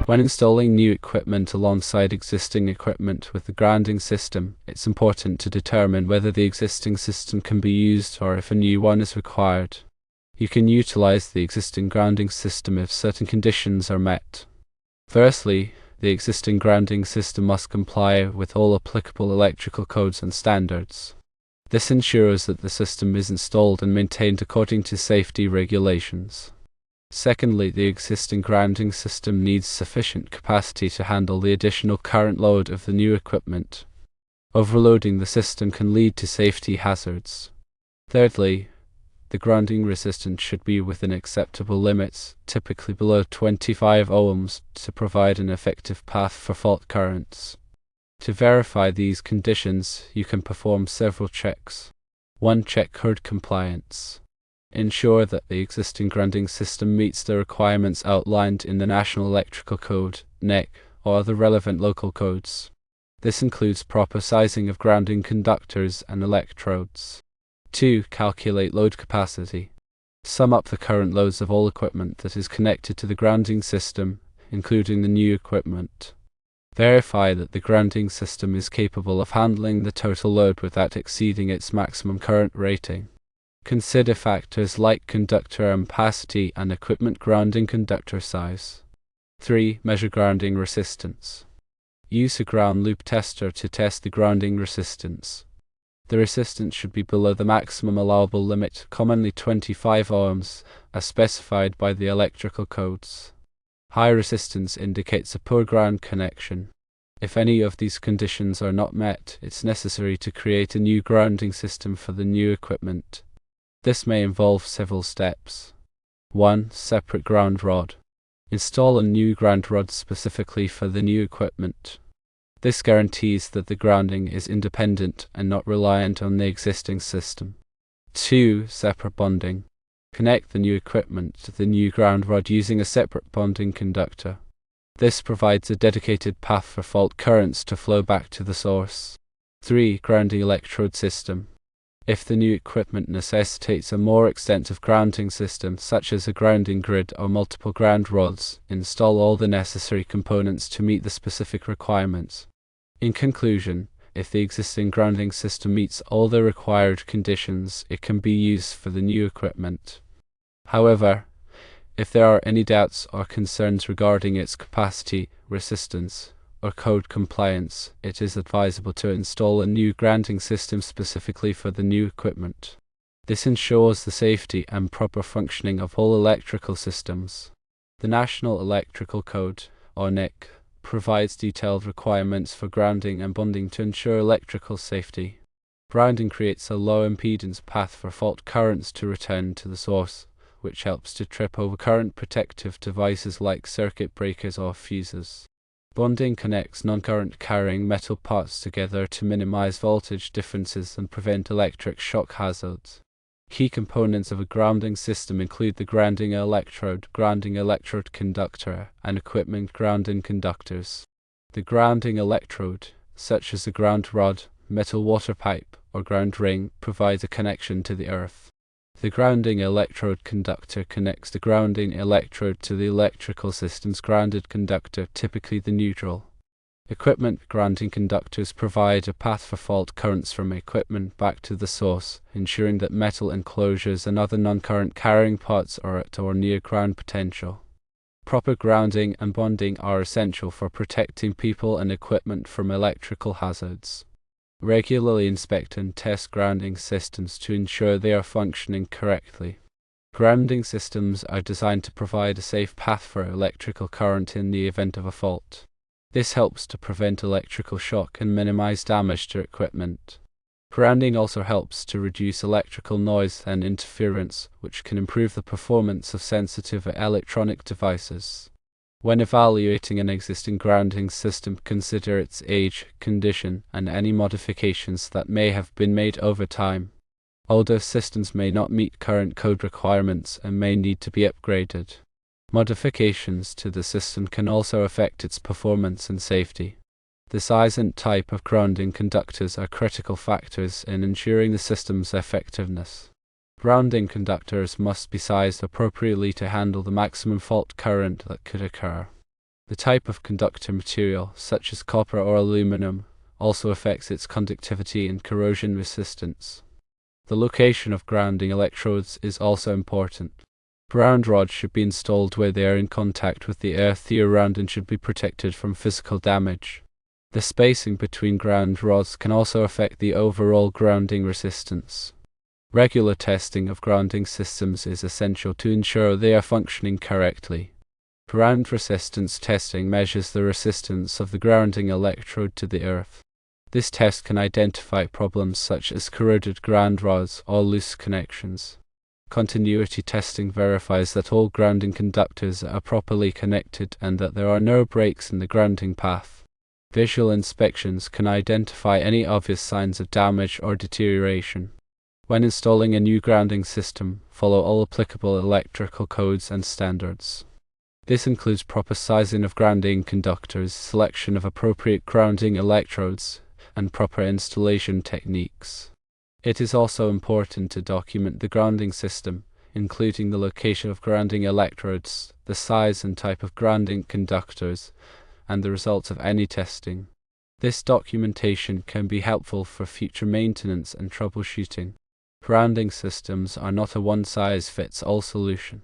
When installing new equipment alongside existing equipment with the grounding system, it's important to determine whether the existing system can be used or if a new one is required. You can utilize the existing grounding system if certain conditions are met. Firstly, the existing grounding system must comply with all applicable electrical codes and standards. This ensures that the system is installed and maintained according to safety regulations. Secondly, the existing grounding system needs sufficient capacity to handle the additional current load of the new equipment. Overloading the system can lead to safety hazards. Thirdly, the grounding resistance should be within acceptable limits, typically below 25 ohms, to provide an effective path for fault currents. To verify these conditions, you can perform several checks. 1. Check code compliance. Ensure that the existing grounding system meets the requirements outlined in the National Electrical Code, NEC, or other relevant local codes. This includes proper sizing of grounding conductors and electrodes. 2. Calculate load capacity. Sum up the current loads of all equipment that is connected to the grounding system, including the new equipment. Verify that the grounding system is capable of handling the total load without exceeding its maximum current rating. Consider factors like conductor ampacity and equipment grounding conductor size. 3. Measure grounding resistance. Use a ground loop tester to test the grounding resistance. The resistance should be below the maximum allowable limit, commonly 25 ohms, as specified by the electrical codes. High resistance indicates a poor ground connection. If any of these conditions are not met, it's necessary to create a new grounding system for the new equipment. This may involve several steps. 1. Separate ground rod. Install a new ground rod specifically for the new equipment. This guarantees that the grounding is independent and not reliant on the existing system. 2. Separate bonding. Connect the new equipment to the new ground rod using a separate bonding conductor. This provides a dedicated path for fault currents to flow back to the source. 3. Grounding electrode system. If the new equipment necessitates a more extensive grounding system, such as a grounding grid or multiple ground rods, install all the necessary components to meet the specific requirements. In conclusion, if the existing grounding system meets all the required conditions, it can be used for the new equipment. However, if there are any doubts or concerns regarding its capacity, resistance, or code compliance, it is advisable to install a new grounding system specifically for the new equipment. This ensures the safety and proper functioning of all electrical systems. The National Electrical Code, or NEC, provides detailed requirements for grounding and bonding to ensure electrical safety. Grounding creates a low impedance path for fault currents to return to the source, which helps to trip over current protective devices like circuit breakers or fuses. Bonding connects non-current carrying metal parts together to minimize voltage differences and prevent electric shock hazards. Key components of a grounding system include the grounding electrode conductor, and equipment grounding conductors. The grounding electrode, such as a ground rod, metal water pipe, or ground ring, provides a connection to the earth. The grounding electrode conductor connects the grounding electrode to the electrical system's grounded conductor, typically the neutral. Equipment grounding conductors provide a path for fault currents from equipment back to the source, ensuring that metal enclosures and other non-current carrying parts are at or near ground potential. Proper grounding and bonding are essential for protecting people and equipment from electrical hazards. Regularly inspect and test grounding systems to ensure they are functioning correctly. Grounding systems are designed to provide a safe path for electrical current in the event of a fault. This helps to prevent electrical shock and minimize damage to equipment. Grounding also helps to reduce electrical noise and interference, which can improve the performance of sensitive electronic devices. When evaluating an existing grounding system, consider its age, condition, and any modifications that may have been made over time. Older systems may not meet current code requirements and may need to be upgraded. Modifications to the system can also affect its performance and safety. The size and type of grounding conductors are critical factors in ensuring the system's effectiveness. Grounding conductors must be sized appropriately to handle the maximum fault current that could occur. The type of conductor material, such as copper or aluminum, also affects its conductivity and corrosion resistance. The location of grounding electrodes is also important. Ground rods should be installed where they are in contact with the earth year-round and should be protected from physical damage. The spacing between ground rods can also affect the overall grounding resistance. Regular testing of grounding systems is essential to ensure they are functioning correctly. Ground resistance testing measures the resistance of the grounding electrode to the earth. This test can identify problems such as corroded ground rods or loose connections. Continuity testing verifies that all grounding conductors are properly connected and that there are no breaks in the grounding path. Visual inspections can identify any obvious signs of damage or deterioration. When installing a new grounding system, follow all applicable electrical codes and standards. This includes proper sizing of grounding conductors, selection of appropriate grounding electrodes, and proper installation techniques. It is also important to document the grounding system, including the location of grounding electrodes, the size and type of grounding conductors, and the results of any testing. This documentation can be helpful for future maintenance and troubleshooting. Grounding systems are not a one-size-fits-all solution.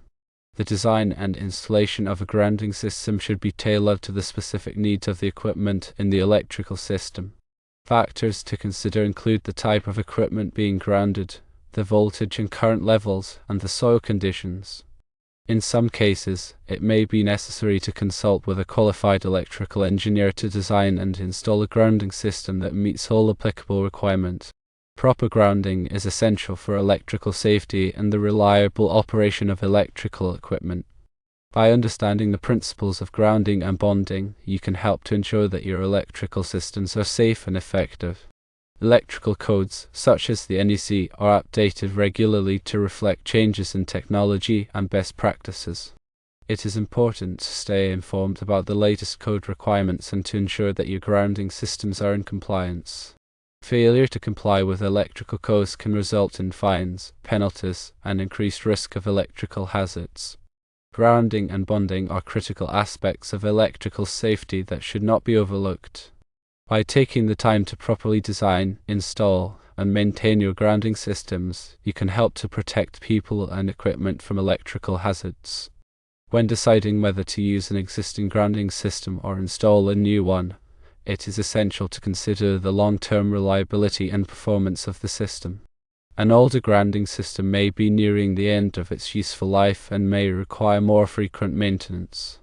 The design and installation of a grounding system should be tailored to the specific needs of the equipment in the electrical system. Factors to consider include the type of equipment being grounded, the voltage and current levels, and the soil conditions. In some cases, it may be necessary to consult with a qualified electrical engineer to design and install a grounding system that meets all applicable requirements. Proper grounding is essential for electrical safety and the reliable operation of electrical equipment. By understanding the principles of grounding and bonding, you can help to ensure that your electrical systems are safe and effective. Electrical codes, such as the NEC, are updated regularly to reflect changes in technology and best practices. It is important to stay informed about the latest code requirements and to ensure that your grounding systems are in compliance. Failure to comply with electrical codes can result in fines, penalties, and increased risk of electrical hazards. Grounding and bonding are critical aspects of electrical safety that should not be overlooked. By taking the time to properly design, install, and maintain your grounding systems, you can help to protect people and equipment from electrical hazards. When deciding whether to use an existing grounding system or install a new one, it is essential to consider the long-term reliability and performance of the system. An older grounding system may be nearing the end of its useful life and may require more frequent maintenance.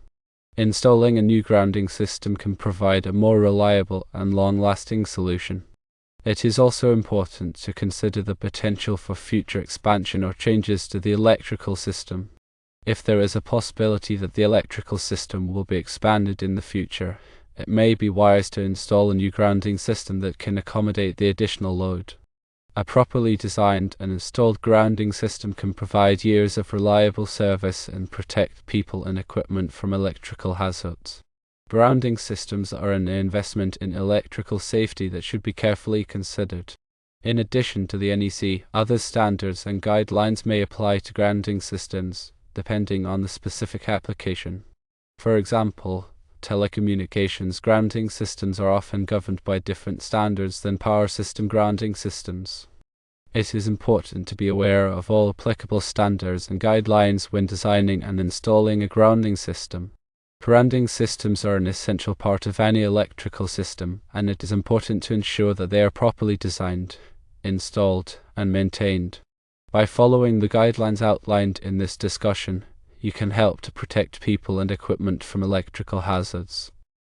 Installing a new grounding system can provide a more reliable and long-lasting solution. It is also important to consider the potential for future expansion or changes to the electrical system. If there is a possibility that the electrical system will be expanded in the future, it may be wise to install a new grounding system that can accommodate the additional load. A properly designed and installed grounding system can provide years of reliable service and protect people and equipment from electrical hazards. Grounding systems are an investment in electrical safety that should be carefully considered. In addition to the NEC, other standards and guidelines may apply to grounding systems, depending on the specific application. For example, telecommunications grounding systems are often governed by different standards than power system grounding systems. It is important to be aware of all applicable standards and guidelines when designing and installing a grounding system. Grounding systems are an essential part of any electrical system, and it is important to ensure that they are properly designed, installed, and maintained. By following the guidelines outlined in this discussion, you can help to protect people and equipment from electrical hazards.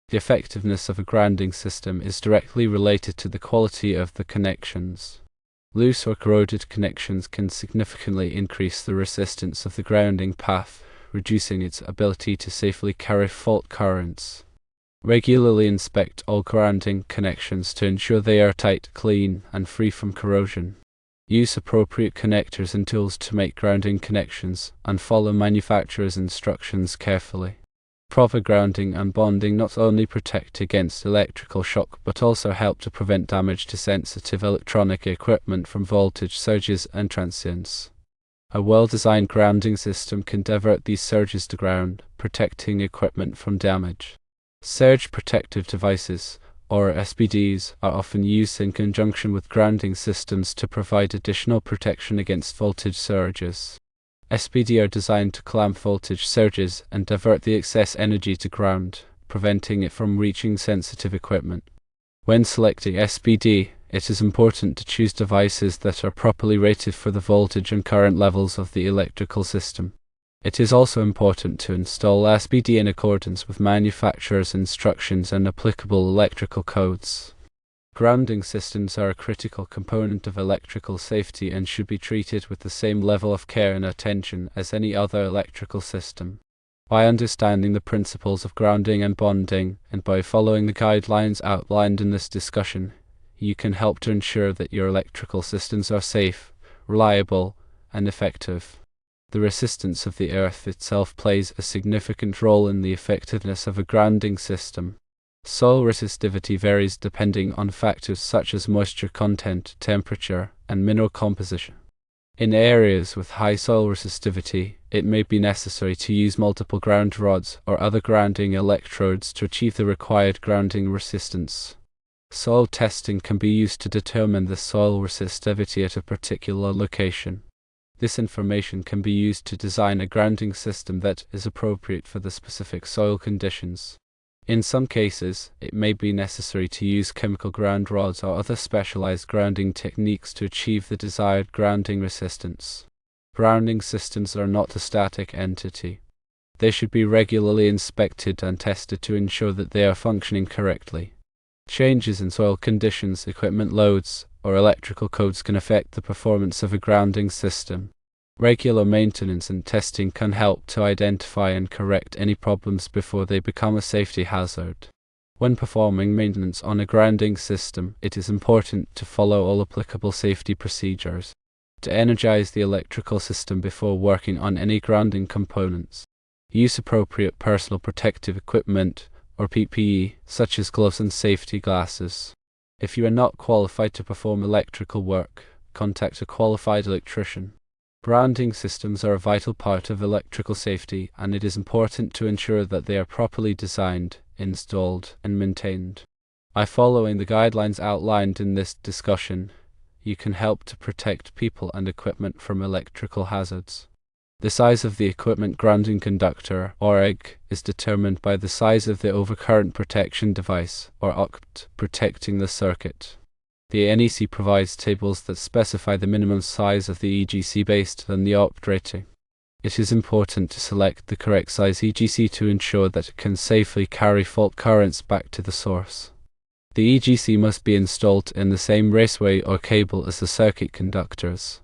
The effectiveness of a grounding system is directly related to the quality of the connections. Loose or corroded connections can significantly increase the resistance of the grounding path, reducing its ability to safely carry fault currents. Regularly inspect all grounding connections to ensure they are tight, clean, and free from corrosion. Use appropriate connectors and tools to make grounding connections, and follow manufacturer's instructions carefully. Proper grounding and bonding not only protect against electrical shock but also help to prevent damage to sensitive electronic equipment from voltage surges and transients. A well-designed grounding system can divert these surges to ground, protecting equipment from damage. Surge protective devices, or SPDs, are often used in conjunction with grounding systems to provide additional protection against voltage surges. SPD are designed to clamp voltage surges and divert the excess energy to ground, preventing it from reaching sensitive equipment. When selecting SPD, it is important to choose devices that are properly rated for the voltage and current levels of the electrical system. It is also important to install SPD in accordance with manufacturer's instructions and applicable electrical codes. Grounding systems are a critical component of electrical safety and should be treated with the same level of care and attention as any other electrical system. By understanding the principles of grounding and bonding, and by following the guidelines outlined in this discussion, you can help to ensure that your electrical systems are safe, reliable, and effective. The resistance of the earth itself plays a significant role in the effectiveness of a grounding system. Soil resistivity varies depending on factors such as moisture content, temperature, and mineral composition. In areas with high soil resistivity, it may be necessary to use multiple ground rods or other grounding electrodes to achieve the required grounding resistance. Soil testing can be used to determine the soil resistivity at a particular location. This information can be used to design a grounding system that is appropriate for the specific soil conditions. In some cases, it may be necessary to use chemical ground rods or other specialized grounding techniques to achieve the desired grounding resistance. Grounding systems are not a static entity. They should be regularly inspected and tested to ensure that they are functioning correctly. Changes in soil conditions, equipment loads, or electrical codes can affect the performance of a grounding system. Regular maintenance and testing can help to identify and correct any problems before they become a safety hazard. When performing maintenance on a grounding system, it is important to follow all applicable safety procedures. To energize the electrical system before working on any grounding components, use appropriate personal protective equipment, or PPE, such as gloves and safety glasses. If you are not qualified to perform electrical work, contact a qualified electrician. Grounding systems are a vital part of electrical safety, and it is important to ensure that they are properly designed, installed, and maintained. By following the guidelines outlined in this discussion, you can help to protect people and equipment from electrical hazards. The size of the equipment grounding conductor, or EG, is determined by the size of the overcurrent protection device, or OCT, protecting the circuit. The NEC provides tables that specify the minimum size of the EGC based on the OCT rating. It is important to select the correct size EGC to ensure that it can safely carry fault currents back to the source. The EGC must be installed in the same raceway or cable as the circuit conductors.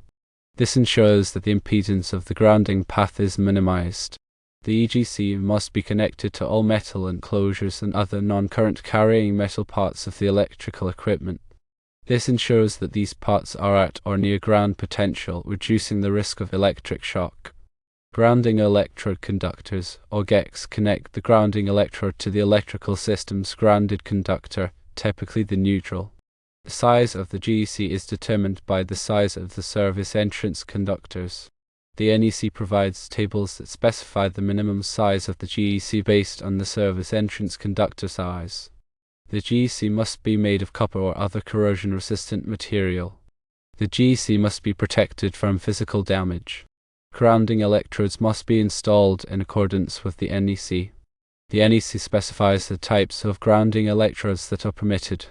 This ensures that the impedance of the grounding path is minimized. The EGC must be connected to all metal enclosures and other non-current carrying metal parts of the electrical equipment. This ensures that these parts are at or near ground potential, reducing the risk of electric shock. Grounding electrode conductors, or GECs, connect the grounding electrode to the electrical system's grounded conductor, typically the neutral. The size of the GEC is determined by the size of the service entrance conductors. The NEC provides tables that specify the minimum size of the GEC based on the service entrance conductor size. The GEC must be made of copper or other corrosion-resistant material. The GEC must be protected from physical damage. Grounding electrodes must be installed in accordance with the NEC. The NEC specifies the types of grounding electrodes that are permitted,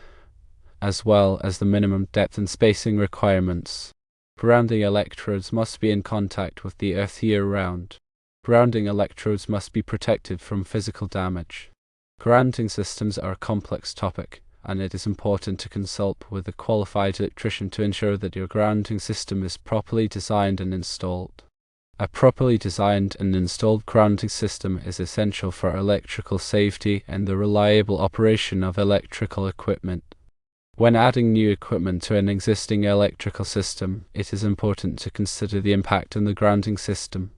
as well as the minimum depth and spacing requirements. Grounding electrodes must be in contact with the earth year-round. Grounding electrodes must be protected from physical damage. Grounding systems are a complex topic, and it is important to consult with a qualified electrician to ensure that your grounding system is properly designed and installed. A properly designed and installed grounding system is essential for electrical safety and the reliable operation of electrical equipment. When adding new equipment to an existing electrical system, it is important to consider the impact on the grounding system.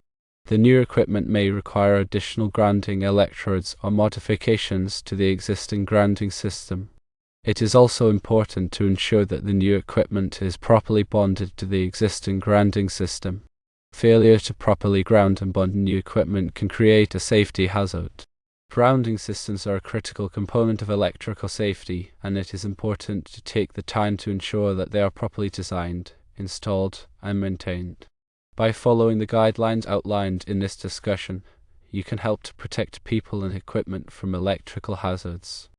The new equipment may require additional grounding electrodes or modifications to the existing grounding system. It is also important to ensure that the new equipment is properly bonded to the existing grounding system. Failure to properly ground and bond new equipment can create a safety hazard. Grounding systems are a critical component of electrical safety, and it is important to take the time to ensure that they are properly designed, installed, and maintained. By following the guidelines outlined in this discussion, you can help to protect people and equipment from electrical hazards.